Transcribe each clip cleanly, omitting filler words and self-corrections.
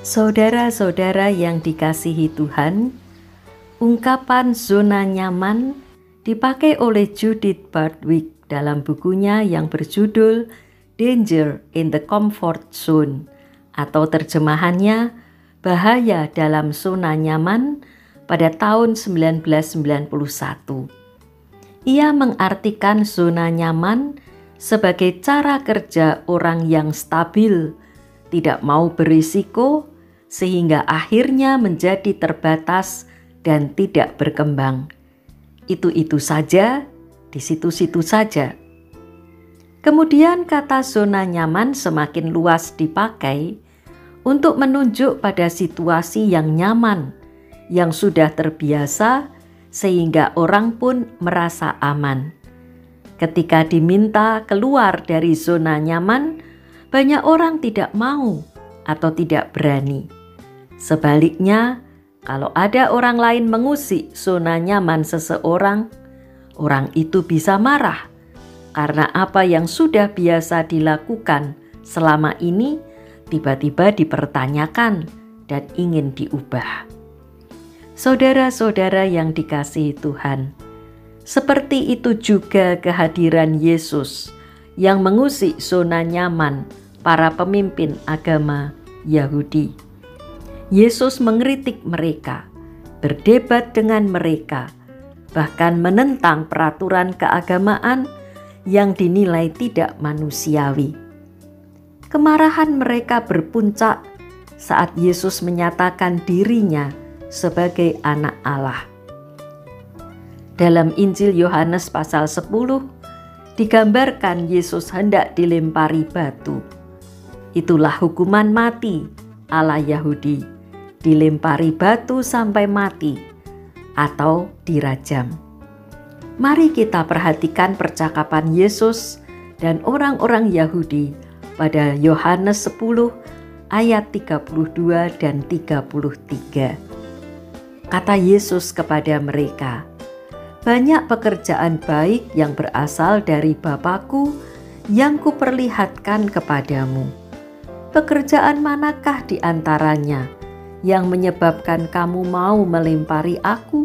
Saudara-saudara yang dikasihi Tuhan, ungkapan zona nyaman dipakai oleh Judith Bardwick dalam bukunya yang berjudul Danger in the Comfort Zone, atau terjemahannya Bahaya dalam Zona Nyaman, pada tahun 1991. Ia mengartikan zona nyaman sebagai cara kerja orang yang stabil, tidak mau berisiko, sehingga akhirnya menjadi terbatas dan tidak berkembang. Itu-itu saja, di situ-situ saja. Kemudian kata zona nyaman semakin luas dipakai untuk menunjuk pada situasi yang nyaman, yang sudah terbiasa sehingga orang pun merasa aman. Ketika diminta keluar dari zona nyaman, banyak orang tidak mau atau tidak berani. Sebaliknya, kalau ada orang lain mengusik zona nyaman seseorang, orang itu bisa marah karena apa yang sudah biasa dilakukan selama ini tiba-tiba dipertanyakan dan ingin diubah. Saudara-saudara yang dikasihi Tuhan, seperti itu juga kehadiran Yesus yang mengusik zona nyaman para pemimpin agama Yahudi. Yesus mengkritik mereka, berdebat dengan mereka, bahkan menentang peraturan keagamaan yang dinilai tidak manusiawi. Kemarahan mereka berpuncak saat Yesus menyatakan dirinya sebagai anak Allah. Dalam Injil Yohanes pasal 10, digambarkan Yesus hendak dilempari batu. Itulah hukuman mati ala Yahudi, dilempari batu sampai mati atau dirajam. Mari kita perhatikan percakapan Yesus dan orang-orang Yahudi pada Yohanes 10 ayat 32 dan 33. Kata Yesus kepada mereka, "Banyak pekerjaan baik yang berasal dari Bapa-Ku yang kuperlihatkan kepadamu. Pekerjaan manakah di antaranya yang menyebabkan kamu mau melempari aku?"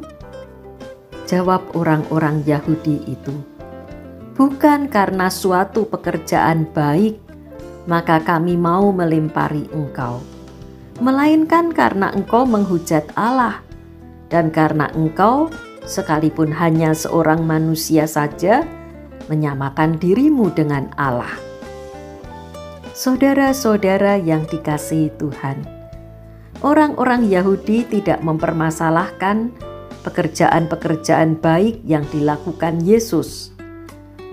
Jawab orang-orang Yahudi itu, "Bukan karena suatu pekerjaan baik maka kami mau melempari engkau, melainkan karena engkau menghujat Allah, dan karena engkau, sekalipun hanya seorang manusia saja, menyamakan dirimu dengan Allah." Saudara-saudara yang dikasihi Tuhan, orang-orang Yahudi tidak mempermasalahkan pekerjaan-pekerjaan baik yang dilakukan Yesus.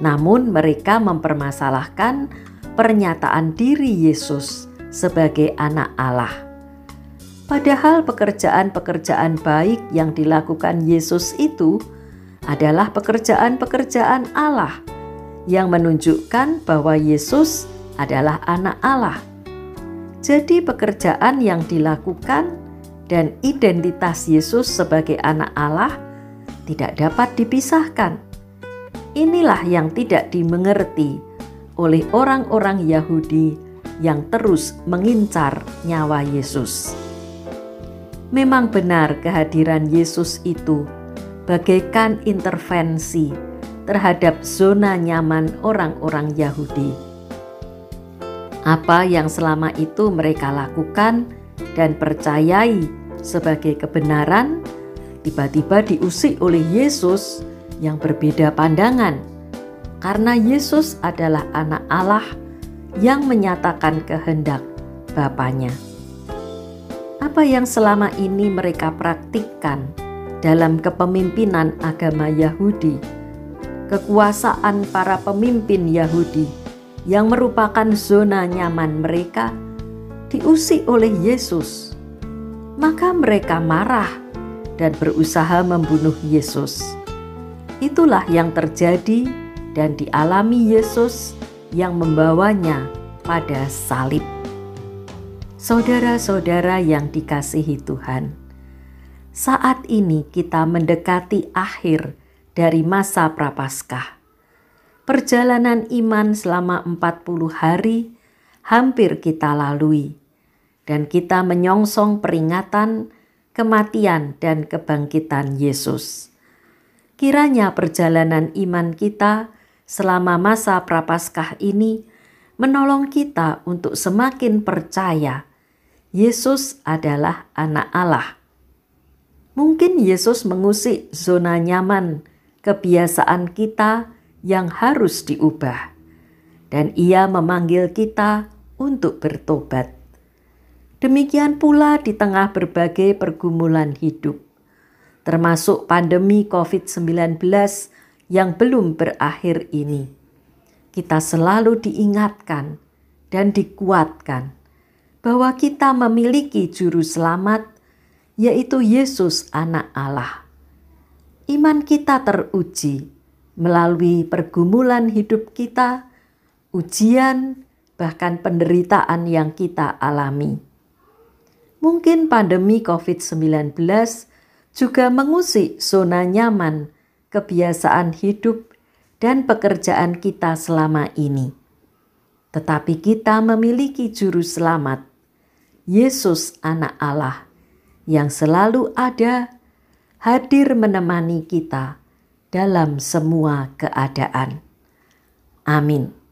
Namun mereka mempermasalahkan pernyataan diri Yesus sebagai anak Allah. Padahal pekerjaan-pekerjaan baik yang dilakukan Yesus itu adalah pekerjaan-pekerjaan Allah yang menunjukkan bahwa Yesus adalah anak Allah. Jadi pekerjaan yang dilakukan dan identitas Yesus sebagai anak Allah tidak dapat dipisahkan. Inilah yang tidak dimengerti oleh orang-orang Yahudi yang terus mengincar nyawa Yesus. Memang benar kehadiran Yesus itu bagaikan intervensi terhadap zona nyaman orang-orang Yahudi. Apa yang selama itu mereka lakukan dan percayai sebagai kebenaran, tiba-tiba diusik oleh Yesus yang berbeda pandangan, karena Yesus adalah anak Allah yang menyatakan kehendak Bapanya. Apa yang selama ini mereka praktikkan dalam kepemimpinan agama Yahudi, kekuasaan para pemimpin Yahudi yang merupakan zona nyaman mereka, diusik oleh Yesus. Maka mereka marah dan berusaha membunuh Yesus. Itulah yang terjadi dan dialami Yesus yang membawanya pada salib. Saudara-saudara yang dikasihi Tuhan, saat ini kita mendekati akhir dari masa Prapaskah. Perjalanan iman selama 40 hari hampir kita lalui. dan kita menyongsong peringatan kematian dan kebangkitan Yesus. Kiranya perjalanan iman kita selama masa Prapaskah ini menolong kita untuk semakin percaya Yesus adalah Anak Allah. Mungkin Yesus mengusik zona nyaman kebiasaan kita yang harus diubah, dan Ia memanggil kita untuk bertobat. Demikian pula di tengah berbagai pergumulan hidup, termasuk pandemi COVID-19 yang belum berakhir ini. Kita selalu diingatkan dan dikuatkan bahwa kita memiliki juru selamat, yaitu Yesus Anak Allah. Iman kita teruji melalui pergumulan hidup kita, ujian, bahkan penderitaan yang kita alami. Mungkin pandemi COVID-19 juga mengusik zona nyaman kebiasaan hidup dan pekerjaan kita selama ini. Tetapi kita memiliki juru selamat, Yesus Anak Allah, yang selalu ada, hadir menemani kita dalam semua keadaan. Amin.